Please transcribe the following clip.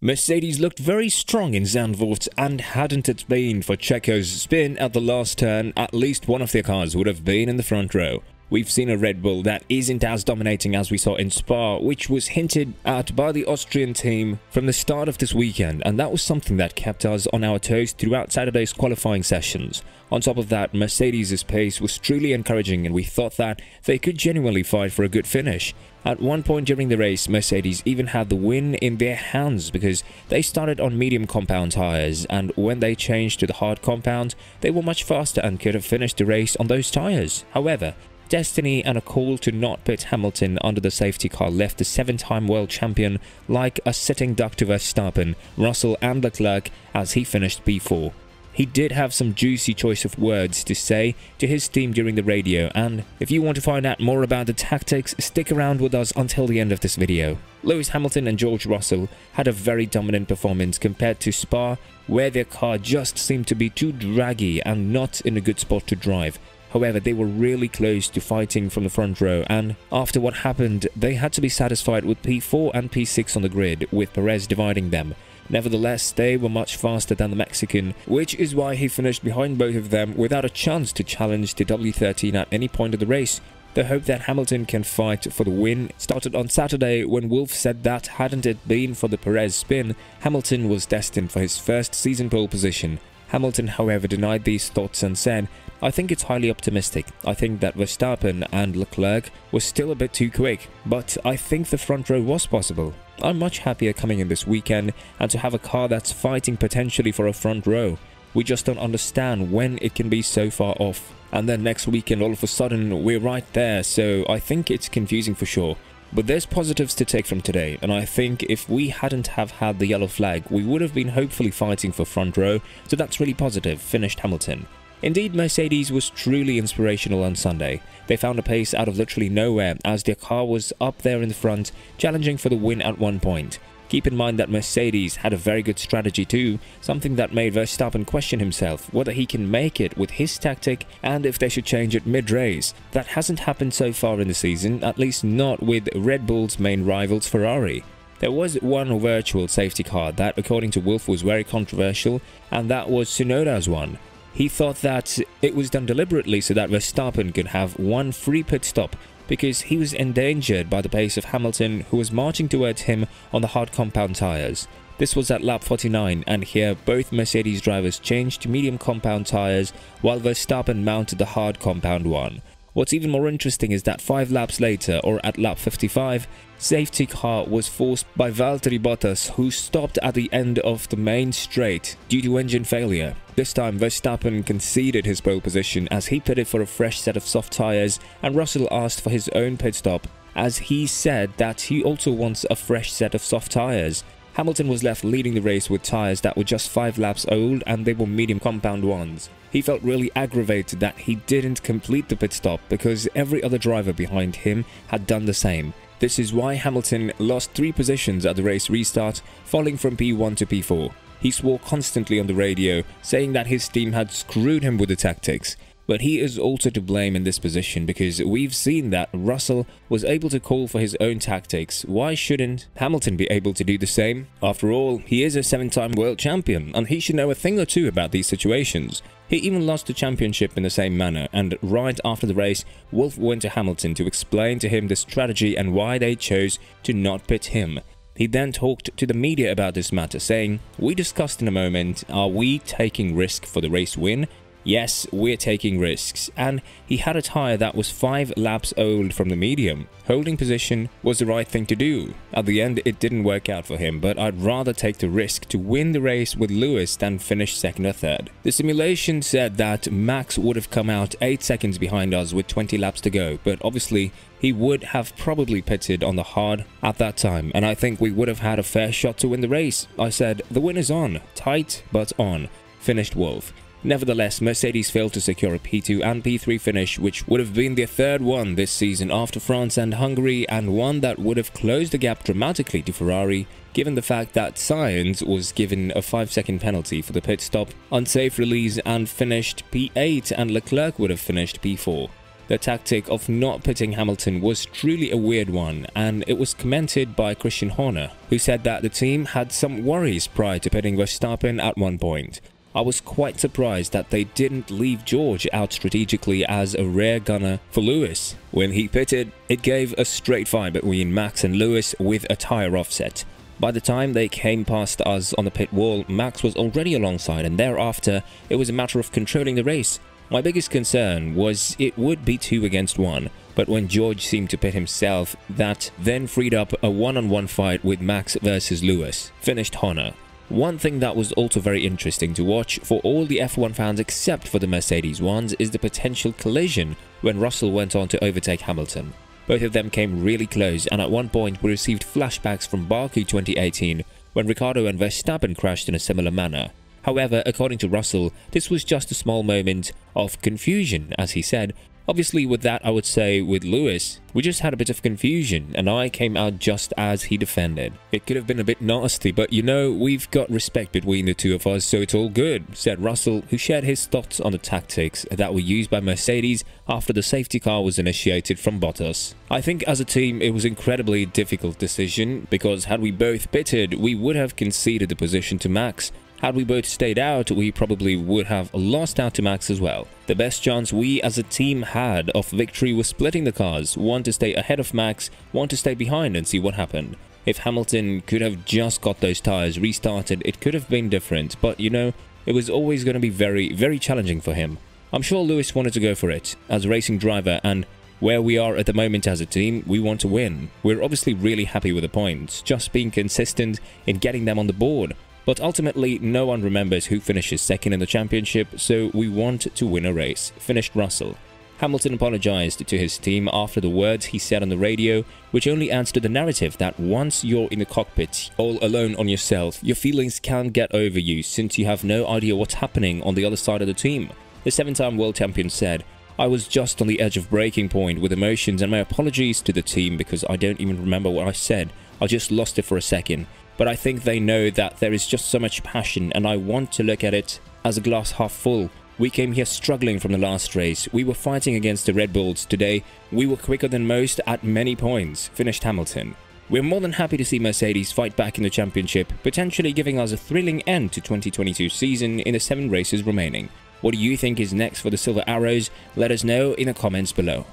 Mercedes looked very strong in Zandvoort, and hadn't it been for Checo's spin at the last turn, at least one of their cars would have been in the front row. We've seen a Red Bull that isn't as dominating as we saw in Spa, which was hinted at by the Austrian team from the start of this weekend, and that was something that kept us on our toes throughout Saturday's qualifying sessions. On top of that, Mercedes' pace was truly encouraging, and we thought that they could genuinely fight for a good finish. At one point during the race, Mercedes even had the win in their hands because they started on medium compound tyres, and when they changed to the hard compound, they were much faster and could have finished the race on those tyres. However, destiny and a call to not pit Hamilton under the safety car left the 7-time world champion like a sitting duck to Verstappen, Russell and Leclerc as he finished P4. He did have some juicy choice of words to say to his team during the radio, and if you want to find out more about the tactics, stick around with us until the end of this video. Lewis Hamilton and George Russell had a very dominant performance compared to Spa, where their car just seemed to be too draggy and not in a good spot to drive. However, they were really close to fighting from the front row, and after what happened, they had to be satisfied with P4 and P6 on the grid, with Perez dividing them. Nevertheless, they were much faster than the Mexican, which is why he finished behind both of them without a chance to challenge the W13 at any point of the race. The hope that Hamilton can fight for the win started on Saturday when Wolff said that hadn't it been for the Perez spin, Hamilton was destined for his first season pole position. Hamilton, however, denied these thoughts and said, "I think it's highly optimistic. I think that Verstappen and Leclerc were still a bit too quick, but I think the front row was possible. I'm much happier coming in this weekend and to have a car that's fighting potentially for a front row. We just don't understand when it can be so far off. And then next weekend all of a sudden we're right there, so I think it's confusing for sure. But there's positives to take from today, and I think if we hadn't have had the yellow flag, we would have been hopefully fighting for front row, so that's really positive," finished Hamilton. Indeed, Mercedes was truly inspirational on Sunday. They found a pace out of literally nowhere as their car was up there in the front, challenging for the win at one point. Keep in mind that Mercedes had a very good strategy too, something that made Verstappen question himself whether he can make it with his tactic and if they should change it mid-race. That hasn't happened so far in the season, at least not with Red Bull's main rivals Ferrari. There was one virtual safety car that, according to Wolff, was very controversial, and that was Tsunoda's one. He thought that it was done deliberately so that Verstappen could have one free pit stop because he was endangered by the pace of Hamilton, who was marching towards him on the hard compound tyres. This was at lap 49, and here both Mercedes drivers changed to medium compound tyres while Verstappen mounted the hard compound one. What's even more interesting is that 5 laps later, or at lap 55, safety car was forced by Valtteri Bottas, who stopped at the end of the main straight due to engine failure. This time Verstappen conceded his pole position as he pitted for a fresh set of soft tyres, and Russell asked for his own pit stop as he said that he also wants a fresh set of soft tyres. Hamilton was left leading the race with tyres that were just 5 laps old, and they were medium compound ones. He felt really aggravated that he didn't complete the pit stop because every other driver behind him had done the same. This is why Hamilton lost 3 positions at the race restart, falling from P1 to P4. He swore constantly on the radio, saying that his team had screwed him with the tactics. But he is also to blame in this position because we've seen that Russell was able to call for his own tactics. Why shouldn't Hamilton be able to do the same? After all, he is a 7-time world champion, and he should know a thing or two about these situations. He even lost the championship in the same manner, and right after the race, Wolff went to Hamilton to explain to him the strategy and why they chose to not pit him. He then talked to the media about this matter, saying, "We discussed in a moment, are we taking risk for the race win? Yes, we're taking risks," and he had a tyre that was 5 laps old from the medium. Holding position was the right thing to do. At the end, it didn't work out for him, but I'd rather take the risk to win the race with Lewis than finish second or third. The simulation said that Max would have come out 8 seconds behind us with 20 laps to go, but obviously he would have probably pitted on the hard at that time, and I think we would have had a fair shot to win the race. I said, "The win is on, tight but on," finished Wolff. Nevertheless, Mercedes failed to secure a P2 and P3 finish, which would have been their 3rd one this season after France and Hungary, and one that would have closed the gap dramatically to Ferrari, given the fact that Sainz was given a 5-second penalty for the pit stop, unsafe release, and finished P8, and Leclerc would have finished P4. The tactic of not pitting Hamilton was truly a weird one, and it was commented by Christian Horner, who said that the team had some worries prior to pitting Verstappen at one point. I was quite surprised that they didn't leave George out strategically as a rear gunner for Lewis. When he pitted, it gave a straight fight between Max and Lewis with a tyre offset. By the time they came past us on the pit wall, Max was already alongside, and thereafter it was a matter of controlling the race. My biggest concern was it would be 2 against 1, but when George seemed to pit himself, that then freed up a one-on-one fight with Max versus Lewis, finished Horner. One thing that was also very interesting to watch for all the F1 fans except for the Mercedes ones is the potential collision when Russell went on to overtake Hamilton. Both of them came really close, and at one point we received flashbacks from Baku 2018 when Ricciardo and Verstappen crashed in a similar manner. However, according to Russell, this was just a small moment of confusion, as he said. Obviously, with that, I would say with Lewis, we just had a bit of confusion, and I came out just as he defended. It could have been a bit nasty, but you know, we've got respect between the two of us, so it's all good, said Russell, who shared his thoughts on the tactics that were used by Mercedes after the safety car was initiated from Bottas. I think as a team, it was an incredibly difficult decision, because had we both pitted, we would have conceded the position to Max. Had we both stayed out, we probably would have lost out to Max as well. The best chance we as a team had of victory was splitting the cars, one to stay ahead of Max, one to stay behind and see what happened. If Hamilton could have just got those tyres restarted, it could have been different, but you know, it was always going to be very challenging for him. I'm sure Lewis wanted to go for it as a racing driver, and where we are at the moment as a team, we want to win. We're obviously really happy with the points, just being consistent in getting them on the board. But ultimately, no one remembers who finishes second in the championship, so we want to win a race, finished Russell. Hamilton apologized to his team after the words he said on the radio, which only adds to the narrative that once you're in the cockpit, all alone on yourself, your feelings can't get over you since you have no idea what's happening on the other side of the team. The 7-time world champion said, "I was just on the edge of breaking point with emotions, and my apologies to the team because I don't even remember what I said. I just lost it for a second. But I think they know that there is just so much passion, and I want to look at it as a glass half full. We came here struggling from the last race. We were fighting against the Red Bulls today. We were quicker than most at many points," finished Hamilton. "We're more than happy to see Mercedes fight back in the championship, potentially giving us a thrilling end to 2022 season in the 7 races remaining. What do you think is next for the Silver Arrows? Let us know in the comments below."